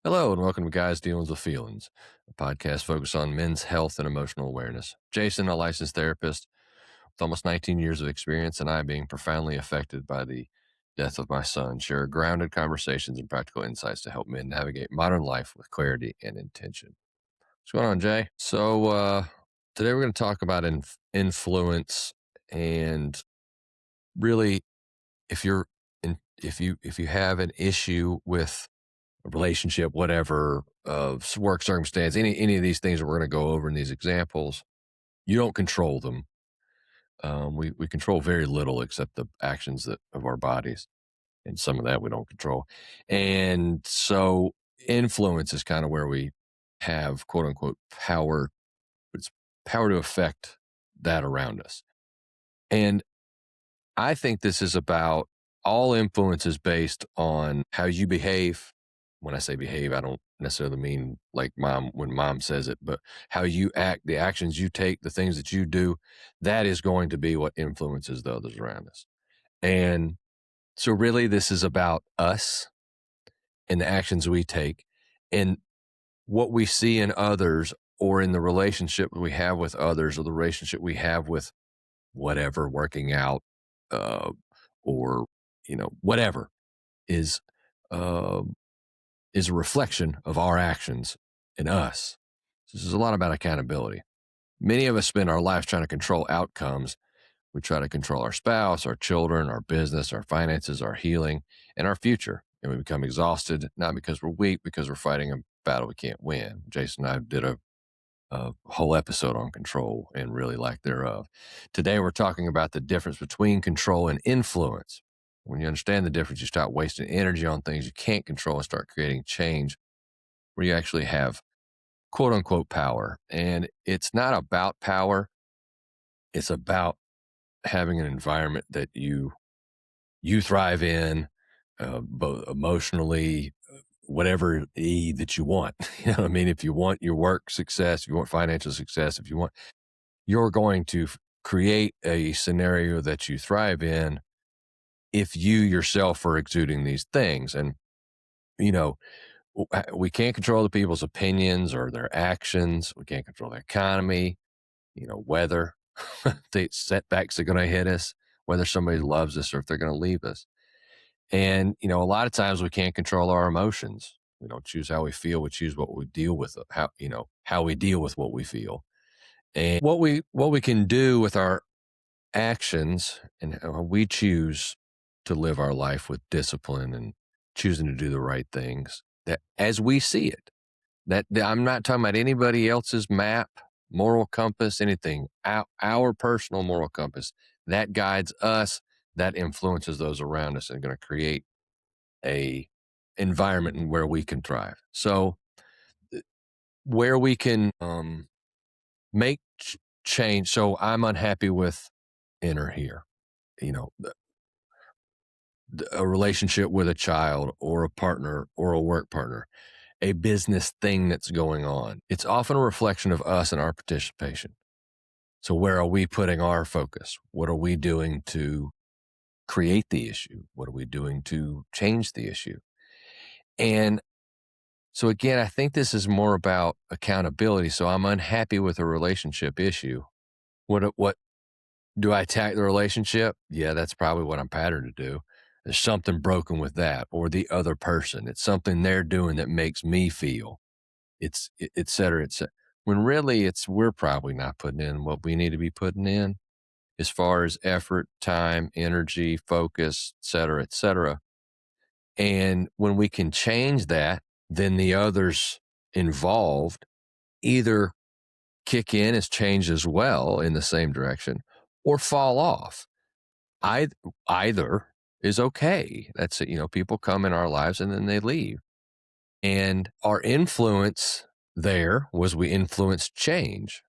Hello, and welcome to Guys Dealings with Feelings, a podcast focused on men's health and emotional awareness. Jason, a licensed therapist with almost 19 years of experience, and I, being profoundly affected by the death of my son, share grounded conversations and practical insights to help men navigate modern life with clarity and intention. What's going on, Jay? Today we're going to talk about influence, and really, if you're if you have an issue with a relationship, whatever, work circumstance, any of these things that we're going to go over in these examples, you don't control them. We control very little except the actions of our bodies, and some of that we don't control. And so, influence is kind of where we have quote unquote power. It's power to affect that around us. And I think this is about all influence is based on how you behave. When I say behave, I don't necessarily mean like mom when mom says it, but how you act, the actions you take, the things that you do, that is going to be what influences the others around us. And so really this is about us and the actions we take and what we see in others or in the relationship we have with others or the relationship we have with whatever, working out, uh, or, whatever is, uh, is a reflection of our actions in us. This is a lot about accountability. Many of us spend our lives trying to control outcomes. We try to control our spouse, our children, our business, our finances, our healing, and our future. And we become exhausted, not because we're weak, because we're fighting a battle we can't win. Jason and I did a whole episode on control and really lack thereof. Today, we're talking about the difference between control and influence. When you understand the difference, you stop wasting energy on things you can't control and start creating change where you actually have quote unquote power. And it's not about power, it's about having an environment that you thrive in, both emotionally, whatever that you want. You know what I mean? If you want your work success, if you want financial success, if you want, you're going to create a scenario that you thrive in if you yourself are exuding these things. And, you know, we can't control the people's opinions or their actions. We can't control the economy, weather, the setbacks are going to hit us, whether somebody loves us or if they're going to leave us. And, a lot of times we can't control our emotions. We don't choose how we feel. We choose what we deal with, how we deal with what we feel. And what we can do with our actions and how we choose to live our life with discipline and choosing to do the right things that as we see it, that I'm not talking about anybody else's map, moral compass, anything, our personal moral compass that guides us, that influences those around us and going to create a environment where we can thrive. So where we can make change. So I'm unhappy with inner here, you know, a relationship with a child or a partner or a work partner, a business thing that's going on. It's often a reflection of us and our participation. So where are we putting our focus? What are we doing to create the issue? What are we doing to change the issue? And so again, I think this is more about accountability. So I'm unhappy with a relationship issue. What do I attack the relationship? Yeah, that's probably what I'm patterned to do. There's something broken with that or the other person. It's something they're doing that makes me feel. Et cetera, et cetera. When really we're probably not putting in what we need to be putting in as far as effort, time, energy, focus, et cetera, et cetera. And when we can change that, then the others involved either kick in as change as well in the same direction or fall off. I, Either is okay. That's it. People come in our lives and then they leave. And our influence there was we influenced change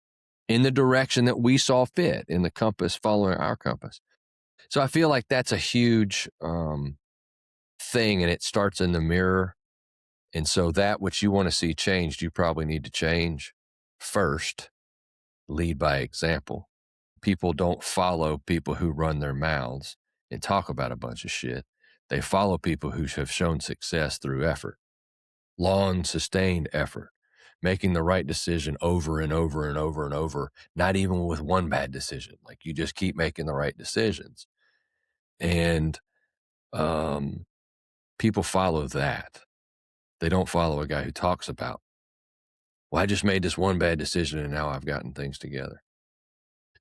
in the direction that we saw fit in the compass, following our compass. So I feel like that's a huge thing, and it starts in the mirror. And so that which you want to see changed, you probably need to change first. Lead by example. People don't follow people who run their mouths and talk about a bunch of shit. They follow people who have shown success through effort. long, sustained effort, making the right decision over and over and over and over, not even with one bad decision. Like you just keep making the right decisions. And um, people follow that. They don't follow a guy who talks about, well, I just made this one bad decision and now I've gotten things together.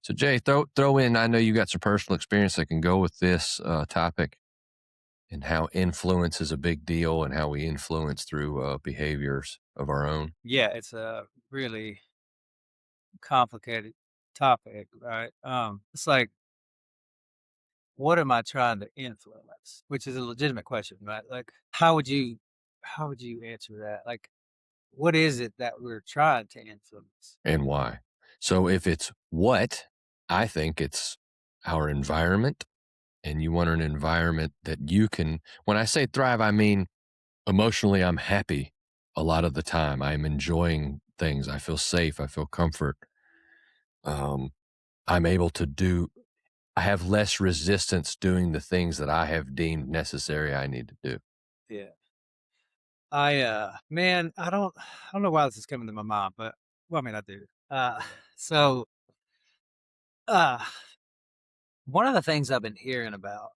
So Jay, throw in, I know you got some personal experience that can go with this topic and how influence is a big deal and how we influence through behaviors of our own. Yeah, it's a really complicated topic, right? It's like, what am I trying to influence? Which is a legitimate question, right? Like, how would you answer that? Like, what is it that we're trying to influence? And why. So if it's what, I think it's our environment, and you want an environment that you can, when I say thrive, I mean emotionally, I'm happy a lot of the time. I'm enjoying things. I feel safe. I feel comfort. Um, I'm able to do, I have less resistance doing the things that I have deemed necessary I need to do. Yeah. Man, I don't know why this is coming to my mind, but well, I mean, I do. So, uh, one of the things I've been hearing about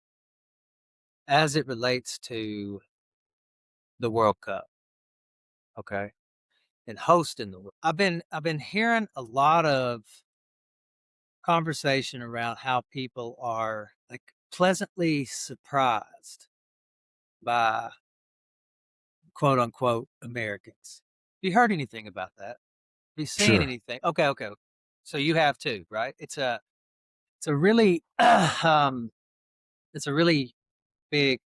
as it relates to the World Cup, okay, and hosting the World, I've been hearing a lot of conversation around how people are like pleasantly surprised by quote unquote Americans. Have you heard anything about that? Have you seen Sure. anything? Okay, okay. So you have too, right? It's a really it's a really big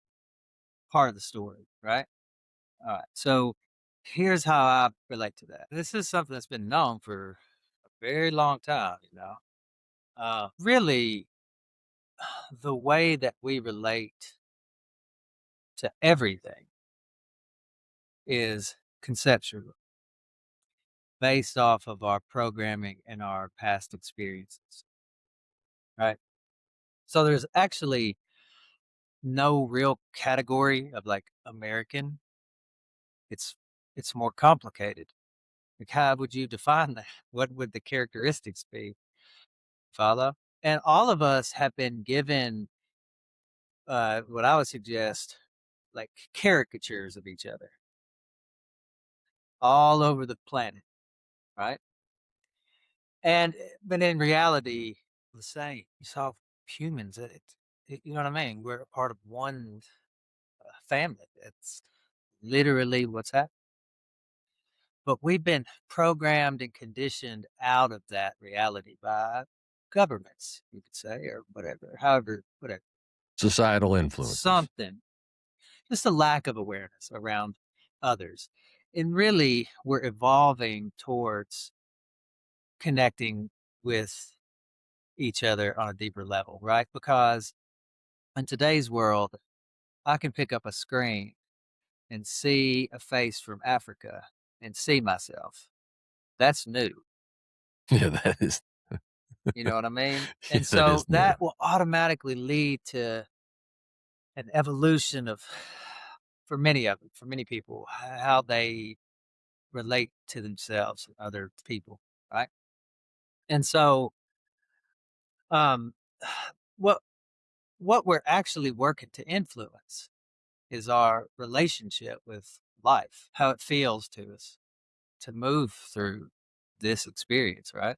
part of the story, right? All right. So here's how I relate to that. This is something that's been known for a very long time, you know. Really the way that we relate to everything is conceptual, based off of our programming and our past experiences, right? So there's actually no real category of like American. It's it's more complicated. Like how would you define that? What would the characteristics be? Follow? And all of us have been given what I would suggest like caricatures of each other all over the planet, right? And but in reality, the same. You saw humans. You know what I mean? We're a part of one family. It's literally what's happening. But we've been programmed and conditioned out of that reality by governments, you could say, or whatever. However, whatever. Societal influences. Something. Just a lack of awareness around others. And really, we're evolving towards connecting with each other on a deeper level, right? Because in today's world, I can pick up a screen and see a face from Africa and see myself. That's new. Yeah, that is, You know what I mean? And yeah, that so is new. that will automatically lead to an evolution of, for many of them, for many people, how they relate to themselves and other people, right? And so, um, what what we're actually working to influence is our relationship with life, how it feels to us to move through this experience, right?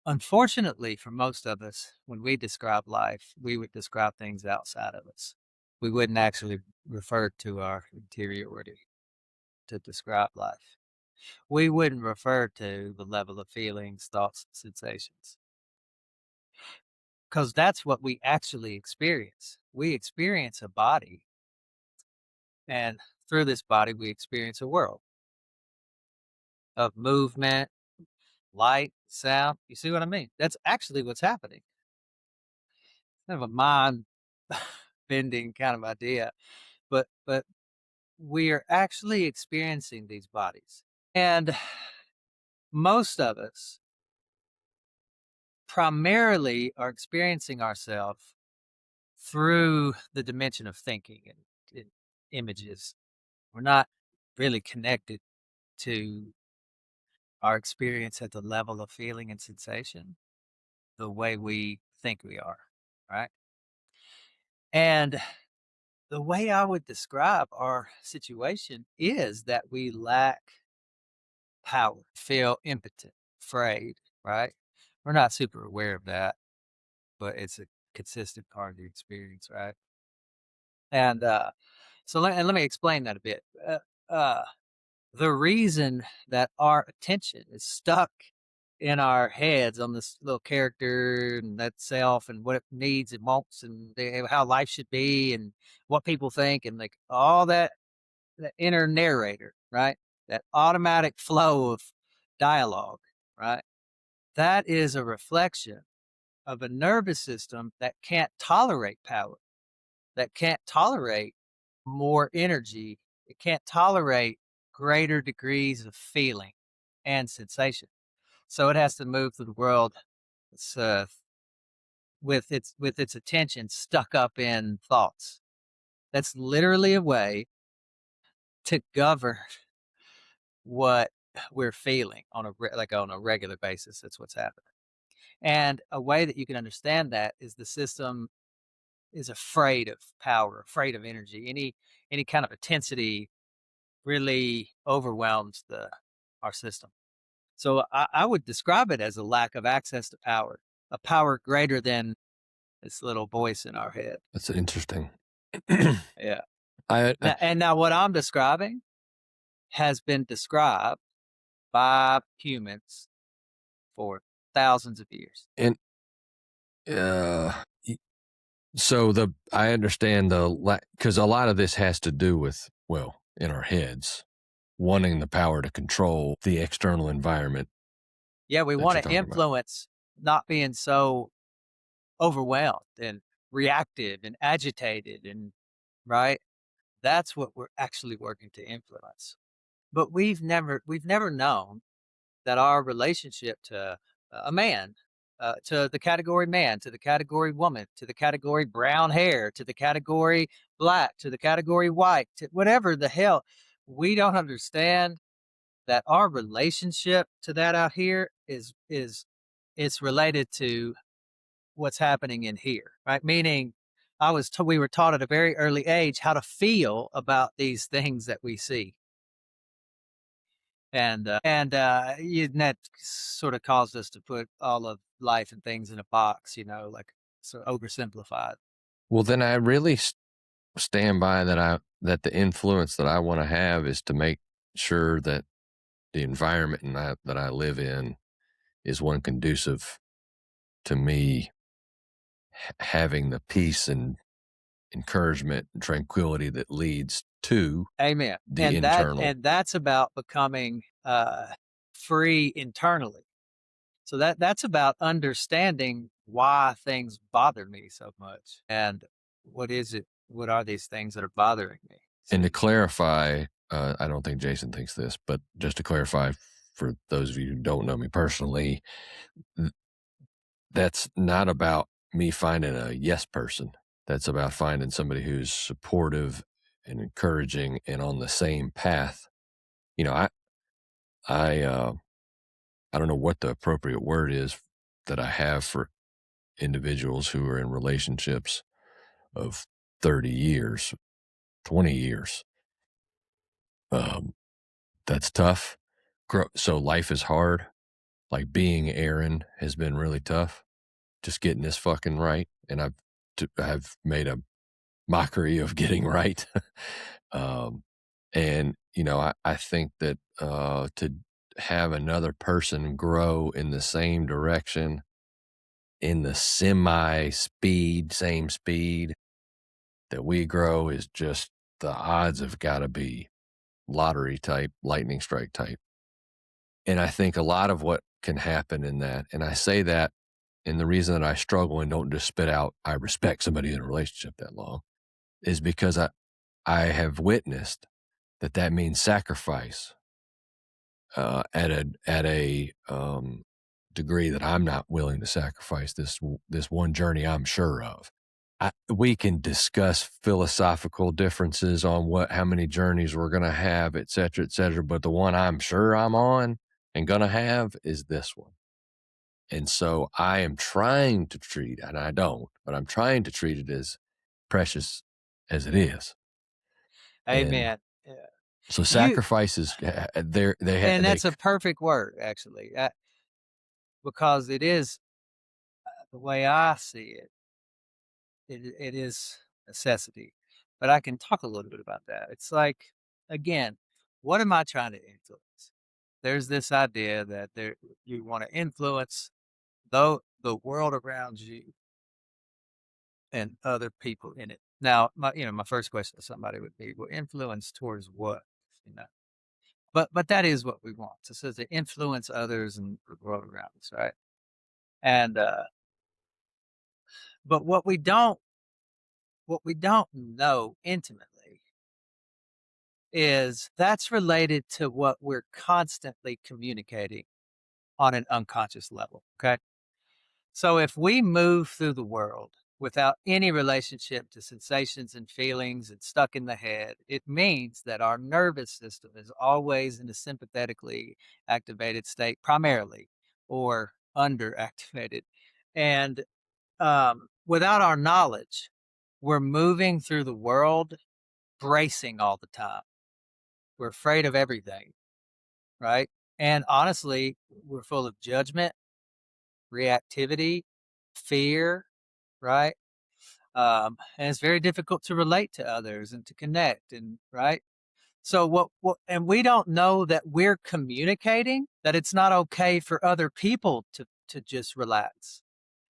Unfortunately, for most of us, when we describe life, we would describe things outside of us. We wouldn't actually refer to our interiority to describe life. We wouldn't refer to the level of feelings, thoughts, and sensations because that's what we actually experience. We experience a body, and through this body, we experience a world of movement, light, sound. You see what I mean? That's actually what's happening. Kind of a mind bending kind of idea, but we are actually experiencing these bodies. And most of us primarily are experiencing ourselves through the dimension of thinking and images. We're not. really connected to our experience at the level of feeling and sensation the way we think we are, right? And the way I would describe our situation is that we lack power, feel impotent, afraid, right? We're not super aware of that, but it's a consistent part of the experience, right? And let me explain that a bit. Uh, the reason that our attention is stuck in our heads on this little character and that self and what it needs and wants and how life should be and what people think and like all that inner narrator, right? That automatic flow of dialogue, right? That is a reflection of a nervous system that can't tolerate power, that can't tolerate more energy. It can't tolerate greater degrees of feeling and sensation. So it has to move through the world uh, with its attention stuck up in thoughts. That's literally a way to govern what we're feeling on on a regular basis. That's what's happening. And a way that you can understand that is the system is afraid of power, afraid of energy. Any kind of intensity really overwhelms the our system. So I would describe it as a lack of access to power, a power greater than this little voice in our head. That's interesting. Yeah. I Now what I'm describing has been described by humans for thousands of years. and y- so I understand because a lot of this has to do with, well, in our heads, wanting the power to control the external environment Yeah, we that want you're to talking about. influence not being so overwhelmed and reactive and agitated and right. That's what we're actually working to influence. But we've never known that our relationship to a man, to the category man, to the category woman, to the category brown hair, to the category black, to the category white, to whatever the hell, we don't understand that our relationship to that out here is it's related to what's happening in here, right? Meaning, we were taught at a very early age how to feel about these things that we see, and that sort of caused us to put all of life and things in a box, like so oversimplified. Well, then I really stand by that the influence that I want to have is to make sure that the environment that I live in is one conducive to me having the peace and encouragement and tranquility that leads to Amen. the And that internal. and that's about becoming free internally. So that's about understanding why things bother me so much and what is it what are these things that are bothering me? And to See? clarify, I don't think Jason thinks this, but just to clarify for those of you who don't know me personally, th- that's not about me finding a yes person. That's about finding somebody who's supportive and encouraging and on the same path. You know, I, uh, I don't know what the appropriate word is that I have for individuals who are in relationships of 30 years, 20 years. Um, that's tough. So life is hard. Like being Aaron has been really tough. Just getting this fucking right. And I've made a mockery of getting right. um, and, I think that to have another person grow in the same direction, in the same speed that we grow is just the odds have got to be lottery type, lightning strike type. And I think a lot of what can happen in that, and I say that, and the reason that I struggle and don't just spit out, I respect somebody in a relationship that long, is because I have witnessed that means sacrifice at a degree that I'm not willing to sacrifice this one journey I'm sure of. we can discuss philosophical differences on how many journeys we're going to have, et cetera, et cetera. But the one I'm sure I'm on and going to have is this one. And so I am trying to treat, and I don't, but I'm trying to treat it as precious as it is. And Amen. Yeah. so You sacrifices, and they that's a perfect word, actually, because it is the way I see it. It is necessity, but I can talk a little bit about that. It's like, again, what am I trying to influence? There's this idea that you want to influence though the world around you and other people in it. Now, my first question to somebody would be, well, influence towards what? You know, but that is what we want. So it says to influence others and the world around us, right? And but what we don't know intimately is that's related to what we're constantly communicating on an unconscious level. Okay. So if we move through the world without any relationship to sensations and feelings and stuck in the head, it means that our nervous system is always in a sympathetically activated state, primarily, or underactivated. And without our knowledge, we're moving through the world bracing all the time. We're afraid of everything, right? And honestly, we're full of judgment, reactivity, fear, right? And it's very difficult to relate to others and to connect, and right. So and we don't know that we're communicating that it's not okay for other people to just relax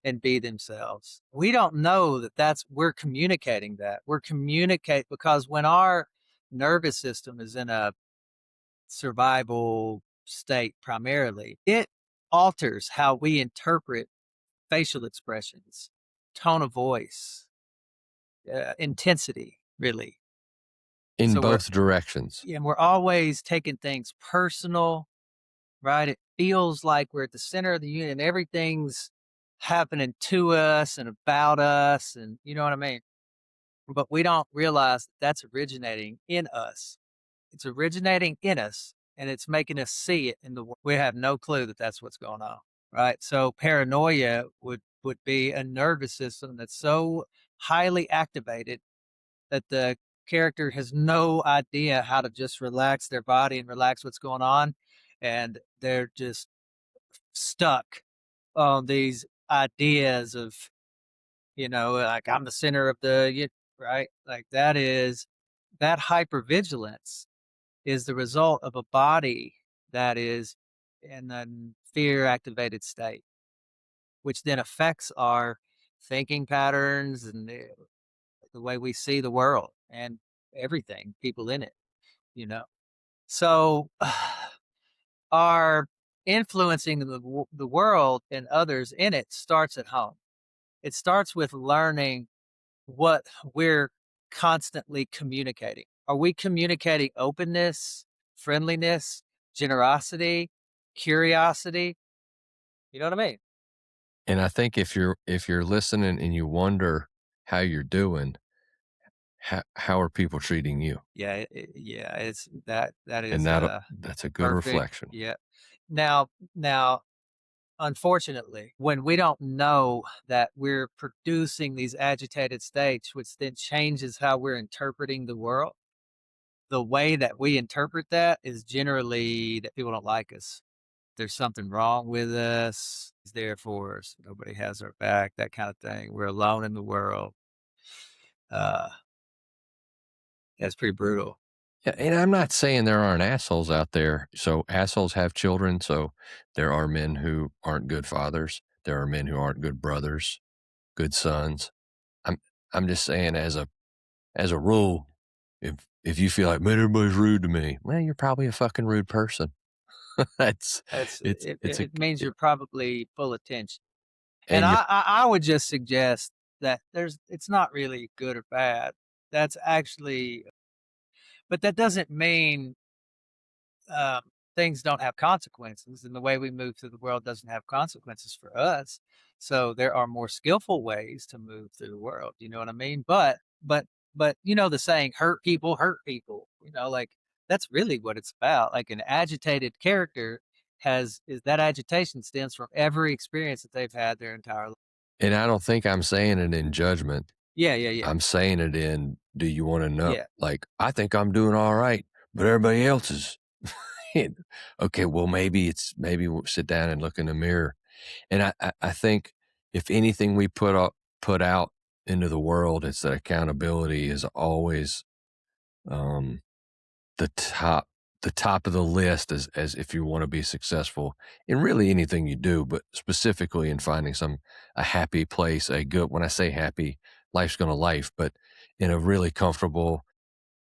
and be themselves. We don't know that we're communicating that. We're communicate because when our nervous system is in a survival state primarily, it alters how we interpret facial expressions, tone of voice, intensity, really. in So both directions. we're always taking things personal, right? It feels like we're at the center of the union. Everything's happening to us and about us, and you know what I mean? But we don't realize that that's originating in us. It's originating in us, and it's making us see it in the world. We have no clue that that's what's going on, right? So paranoia would be a nervous system that's so highly activated that the character has no idea how to just relax their body and relax what's going on, and they're just stuck on these ideas of, like I'm the center of right, like that hypervigilance is the result of a body that is in a fear activated state, which then affects our thinking patterns and the way we see the world and everything, people in it, you know. So our influencing the world and others in it starts at home. It starts with learning what we're constantly communicating. Are we communicating openness, friendliness, generosity, curiosity? You know what I mean? And I think if you're listening and you wonder how you're doing, how are people treating you? Yeah, yeah. It's that And is that's a good perfect. reflection. Yeah. Now, unfortunately, when we don't know that we're producing these agitated states, which then changes how we're interpreting the world, the way that we interpret that is generally that people don't like us. There's something wrong with us. He's there for us. Nobody has our back, that kind of thing. We're alone in the world. Uh, that's pretty brutal. Yeah, and I'm not saying there aren't assholes out there. So assholes have children. So there are men who aren't good fathers. There are men who aren't good brothers, good sons. I'm I'm just saying as a rule, if you feel like man, everybody's rude to me, well, you're probably a fucking rude person. That's It's it's it, it's a it means it, you're probably full of tension. And and you're I would just suggest that it's not really good or bad. That's actually, but that doesn't mean um, things don't have consequences, and the way we move through the world doesn't have consequences for us. So there are more skillful ways to move through the world, you know what I mean? But you know the saying, hurt people, you know, like that's really what it's about. Like an agitated character has is that agitation stems from every experience that they've had their entire life. And I don't think I'm saying it in judgment. Yeah, yeah, yeah. I'm saying it in, do you wanna know? Yeah. Like, I think I'm doing all right, but everybody else is. Okay, well, maybe we'll sit down and look in the mirror. And I think if anything we put out into the world, it's that accountability is always, um, the top the top of the list as if you wanna be successful in really anything you do, but specifically in finding a happy place, a good when I say happy, life's gonna life, but in a really comfortable,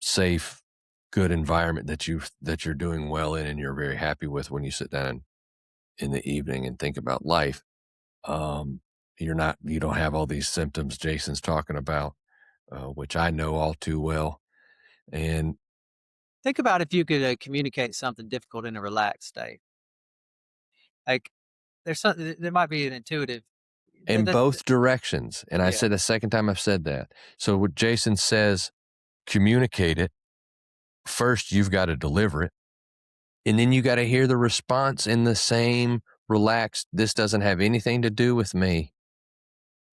safe, good environment that you're doing well in and you're very happy with when you sit down in the evening and think about life. Um, you don't have all these symptoms Jason's talking about, which I know all too well. And Think about if you could communicate something difficult in a relaxed state. Like there's something there might be an intuitive in both directions. And I yeah. said the second time I've said that. So what Jason says, communicate it. First, you've got to deliver it. And then you got to hear the response in the same relaxed, this doesn't have anything to do with me.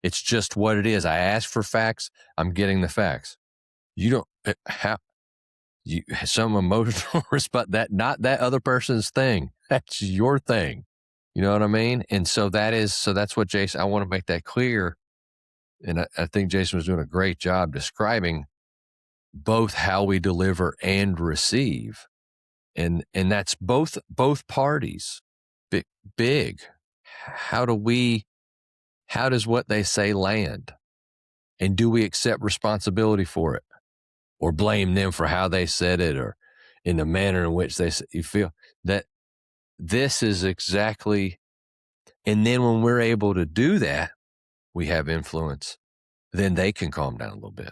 It's just what it is. I asked for facts. I'm getting the facts. You don't have you some emotional response that not that other person's thing. That's your thing. You know what I mean? And so that's what Jason, I want to make that clear. And I think Jason was doing a great job describing both how we deliver and receive. And that's both parties. Big big. How how does what they say land? And do we accept responsibility for it or blame them for how they said it or in the manner in which you feel that this is exactly, and then when we're able to do that, we have influence, then they can calm down a little bit.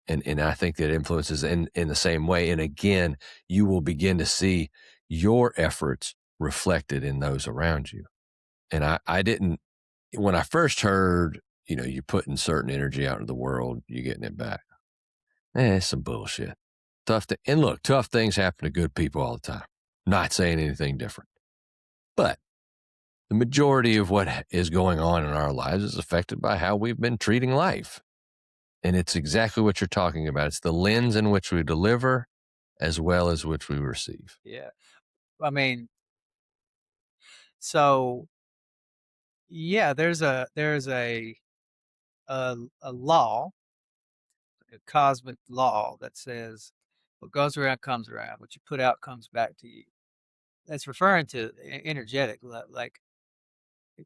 And I think that influences in the same way. And again, you will begin to see your efforts reflected in those around you. And I didn't, when I first heard, you're putting certain energy out into the world, you're getting it back. It's some bullshit. And look, tough things happen to good people all the time. Not saying anything different. But the majority of what is going on in our lives is affected by how we've been treating life. And it's exactly what you're talking about. It's the lens in which we deliver as well as which we receive. Yeah. I mean, so yeah, there's a law, a cosmic law that says what goes around comes around. What you put out comes back to you. That's referring to energetic, like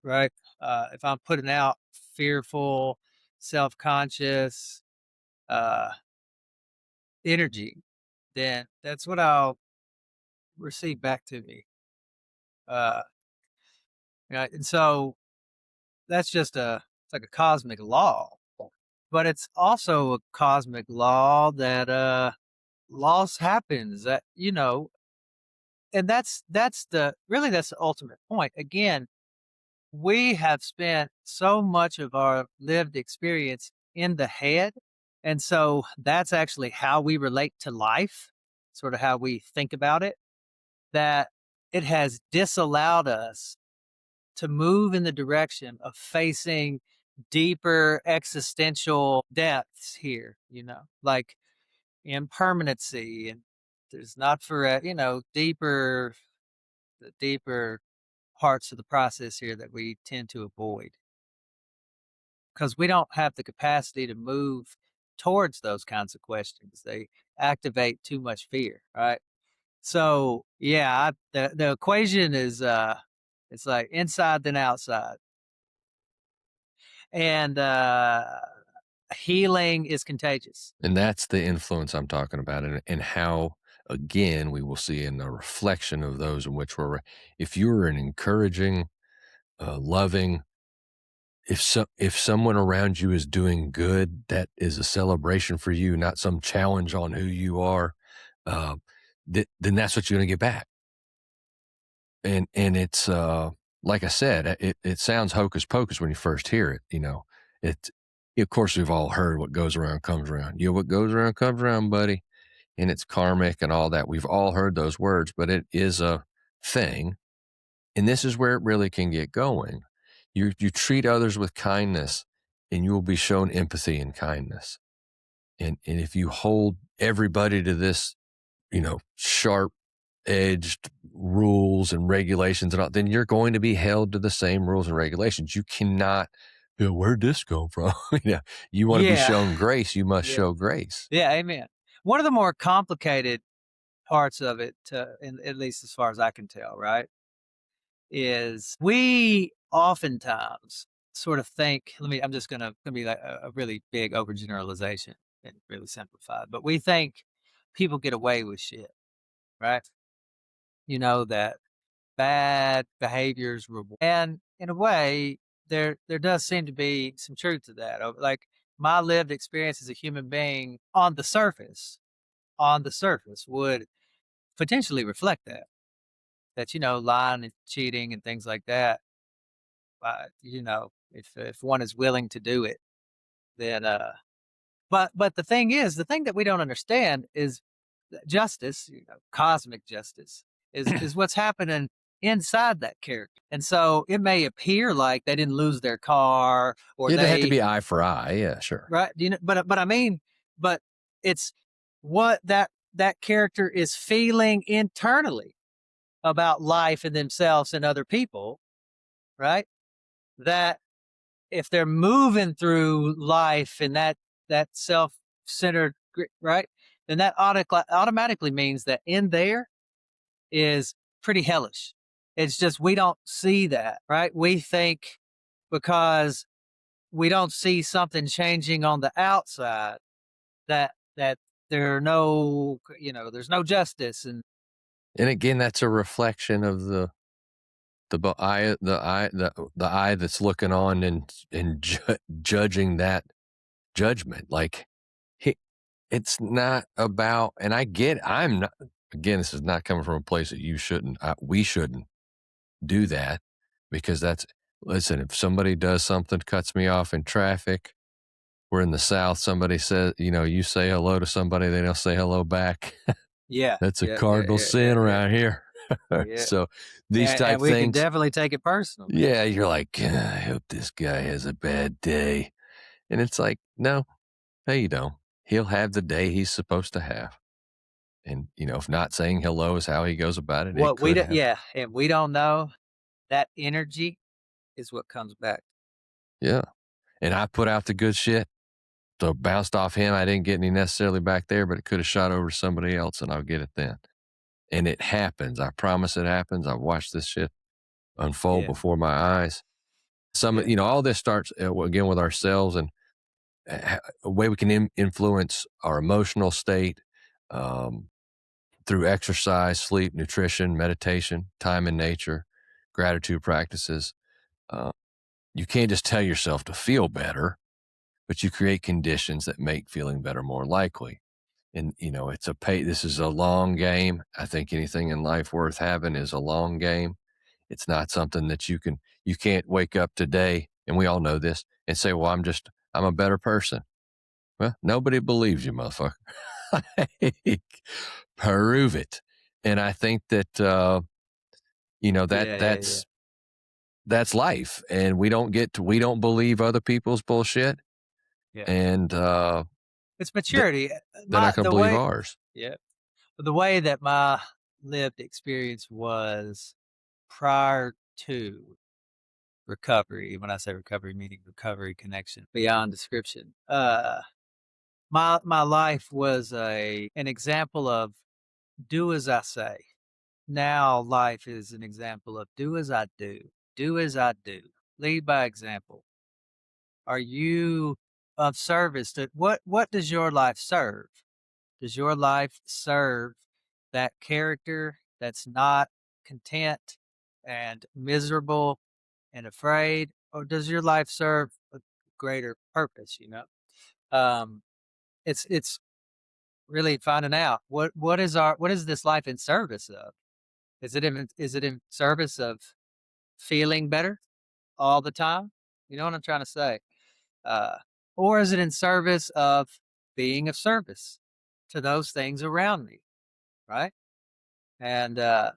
right. If I'm putting out fearful, self-conscious uh, energy, then that's what I'll receive back to me. Uh, right? And so that's just it's like a cosmic law, but it's also a cosmic law that loss happens. That and that's the ultimate point. Again, we have spent so much of our lived experience in the head, and so that's actually how we relate to life, sort of how we think about it. That it has disallowed us to move in the direction of facing deeper existential depths here, like impermanency and there's not for, the deeper parts of the process here that we tend to avoid because we don't have the capacity to move towards those kinds of questions. They activate too much fear, right? So yeah, the equation is it's like inside then outside. And healing is contagious. And that's the influence I'm talking about, and how, again, we will see in the reflection of those in which if you're an encouraging, loving, if someone around you is doing good, that is a celebration for you, not some challenge on who you are. Uh, then that's what you're going to get back. And it's like I said, it sounds hocus pocus when you first hear it. It. Of course, we've all heard what goes around comes around. What goes around comes around, buddy, and it's karmic and all that. We've all heard those words, but it is a thing, and this is where it really can get going. You treat others with kindness, and you will be shown empathy and kindness. And if you hold everybody to this, sharp edged rules and regulations and all, then you're going to be held to the same rules and regulations. You cannot, where'd this come from? You want to be Yeah. shown grace, you must Yeah. show grace. Yeah, amen. One of the more complicated parts of it, at least as far as I can tell, right, is we oftentimes sort of think, I'm just gonna be like a really big overgeneralization and really simplified, but we think people get away with shit, right? That bad behaviors reward, and in a way, there does seem to be some truth to that. Like my lived experience as a human being on the surface would potentially reflect that lying and cheating and things like that. If one is willing to do it, then but the thing that we don't understand is that justice, cosmic justice, is what's happening inside that character. And so it may appear like they didn't lose their car or It'd have to they be eye for eye. Yeah, sure. right, but I mean, but it's what that character is feeling internally about life and themselves and other people, right? That if they're moving through life in that self-centered, right, then that automatically means that in there is pretty hellish. It's just we don't see that, right? We think because we don't see something changing on the outside that there's no justice. And And again, that's a reflection of the eye that's looking on and judging that judgment. Like, he, it's not about, and I get, I'm not, again, this is not coming from a place that we shouldn't do that, because listen, if somebody does something, cuts me off in traffic, we're in the South, somebody says, you say hello to somebody, they don't say hello back. yeah, That's a yeah, yeah, cardinal yeah, yeah, sin yeah, around here. yeah. So these And type we can things, definitely take it personal, man. yeah, you're like, I hope this guy has a bad day. And it's like, no, you don't. He'll have the day he's supposed to have. And, if not saying hello is how he goes about it, it What we could do, have. yeah, and we don't know that energy is what comes back. Yeah. And I put out the good shit. So bounced off him. I didn't get any necessarily back there, but it could have shot over to somebody else and I'll get it then. And it happens. I promise it happens. I've watched this shit unfold Yeah, before my eyes. yeah, All this starts again with ourselves and a way we can influence our emotional state um, through exercise, sleep, nutrition, meditation, time in nature, gratitude practices. Uh, you can't just tell yourself to feel better, but you create conditions that make feeling better more likely. And this is a long game. I think anything in life worth having is a long game. It's not something that you can't wake up today, and we all know this, and say, well, I'm a better person. Well, nobody believes you, motherfucker. Like, prove it. And I think that, that yeah, yeah, yeah, that's life. And we don't believe other people's bullshit. yeah. And, It's maturity. they're not My going to the believe way ours. Yeah. The way that my lived experience was prior to recovery, when I say recovery, meaning recovery connection beyond description. My life was an example of do as I say. Now life is an example of do as I do. Do as I do. Lead by example. Are you of service to what does your life serve? Does your life serve that character that's not content and miserable and afraid, or does your life serve a greater purpose? Um, it's really finding out what is this life in service of? Is it in service of feeling better all the time? You know what I'm trying to say? Uh, or is it in service of being of service to those things around me, right? And at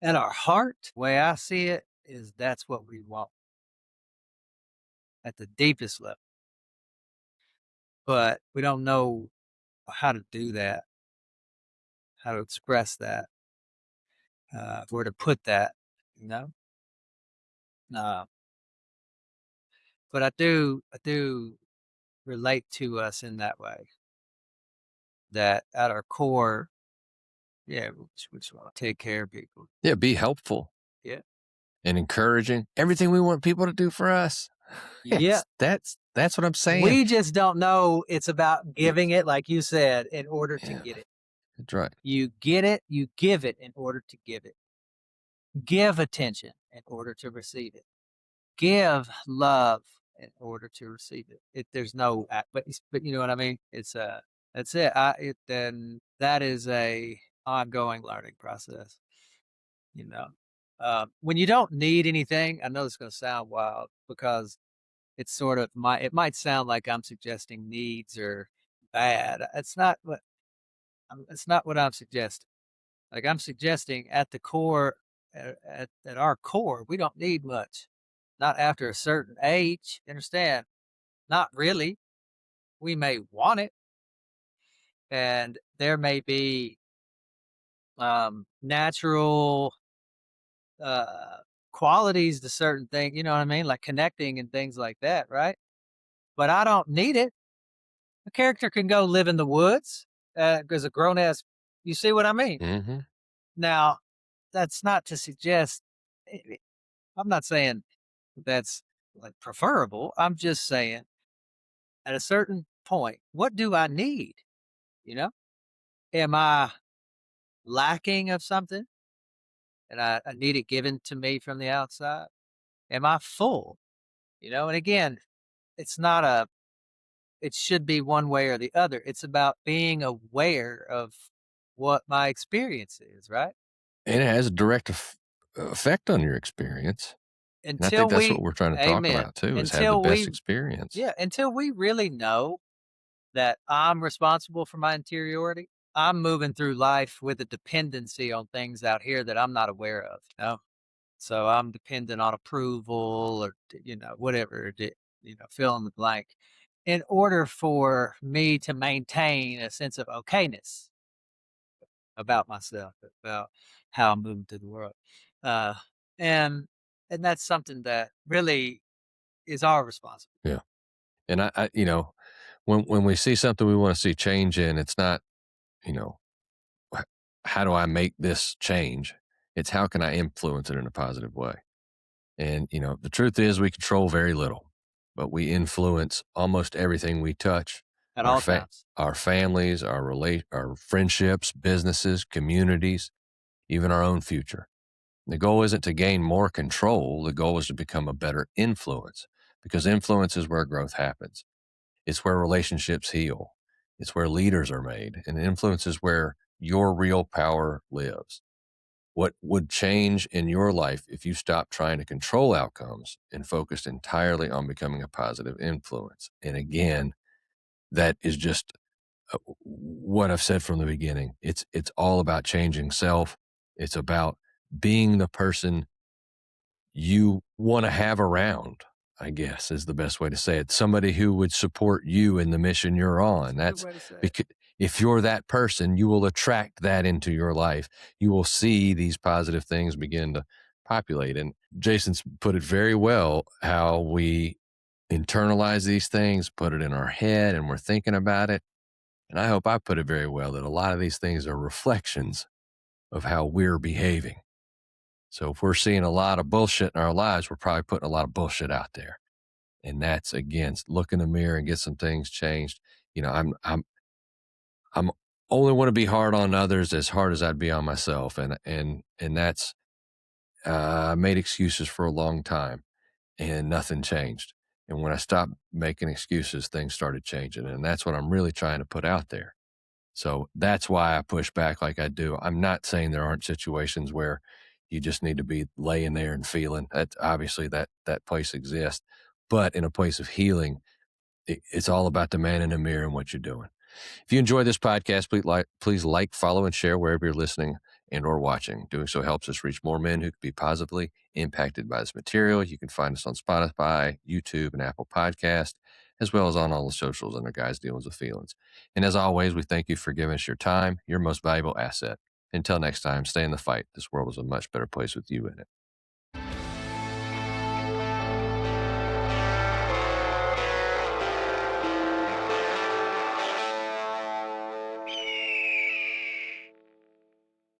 our heart, the way I see it, is that's what we want at the deepest level. But we don't know how to do that, how to express that, where to put that, you know? Uh, but I do relate to us in that way, that at our core, yeah, we just want to take care of people. Yeah, be helpful Yeah. and encouraging. Everything we want people to do for us. Yeah. Yes, that's what I'm saying. We just don't know it's about It, giving it, like you said, in order to yeah, get it. that's right. You get it, you give it in order to give it. Give attention in order to receive it. Give love in order to receive it. There's no but you know what I mean? It's that's it. Then that is a ongoing learning process, you know. When you don't need anything, I know it's going to sound wild because it's sort of it might sound like I'm suggesting needs are bad. It's not what I'm suggesting. Like I'm suggesting at the core, at our core, we don't need much. Not after a certain age. Understand? Not really. We may want it, and there may be natural uh, qualities to certain things. You know what I mean? Like connecting and things like that, right? But I don't need it. A character can go live in the woods as a grown ass. You see what I mean? Hmm. Now, that's not to suggest. I'm not saying that's like preferable. I'm just saying at a certain point, what do I need? You know, am I lacking of something and I need it given to me from the outside? Am I full? You know, and again, it's not a, it should be one way or the other. It's about being aware of what my experience is, right? And it has a direct effect on your experience. And I think Until that's what we, we're trying to talk amen. about too, is have the Until best we, experience. yeah, until we really know that I'm responsible for my interiority, I'm moving through life with a dependency on things out here that I'm not aware of. You know? So I'm dependent on approval or, you know, whatever, you know, fill in the blank in order for me to maintain a sense of okayness about myself, about how I'm moving through the world. Uh, and, and that's something that really is our responsibility. Yeah. And when we see something we want to see change in, it's not, you know, "H- how do I make this change? It's how can I influence it in a positive way? And, the truth is we control very little, but we influence almost everything we touch. At Our all fa- times. our families, our friendships, businesses, communities, even our own future. The goal isn't to gain more control. The goal is to become a better influence because influence is where growth happens. It's where relationships heal. It's where leaders are made, and influence is where your real power lives. What would change in your life if you stopped trying to control outcomes and focused entirely on becoming a positive influence? And again, that is just what I've said from the beginning. It's all about changing self. It's about being the person you want to have around, I guess is the best way to say it. Somebody who would support you in the mission you're That's on. a good That's way to say it. because if you're that person, you will attract that into your life. You will see these positive things begin to populate. And Jason's put it very well how we internalize these things, put it in our head, and we're thinking about it. And I hope I put it very well that a lot of these things are reflections of how we're behaving. So if we're seeing a lot of bullshit in our lives, we're probably putting a lot of bullshit out there. And that's again, look in the mirror and get some things changed. You know, I'm only want to be hard on others as hard as I'd be on myself. And that's, I made excuses for a long time and nothing changed. And when I stopped making excuses, things started changing. And that's what I'm really trying to put out there. So that's why I push back like I do. I'm not saying there aren't situations where You just need to be laying there and feeling. That obviously that place exists, but in a place of healing, it's all about the man in the mirror and what you're doing. If you enjoy this podcast, please like, follow, and share wherever you're listening and or watching. Doing so helps us reach more men who could be positively impacted by this material. You can find us on Spotify, YouTube, and Apple Podcast, as well as on all the socials under Guys Dealings with Feelings. And as always, we thank you for giving us your time, your most valuable asset. Until next time, stay in the fight. This world is a much better place with you in it.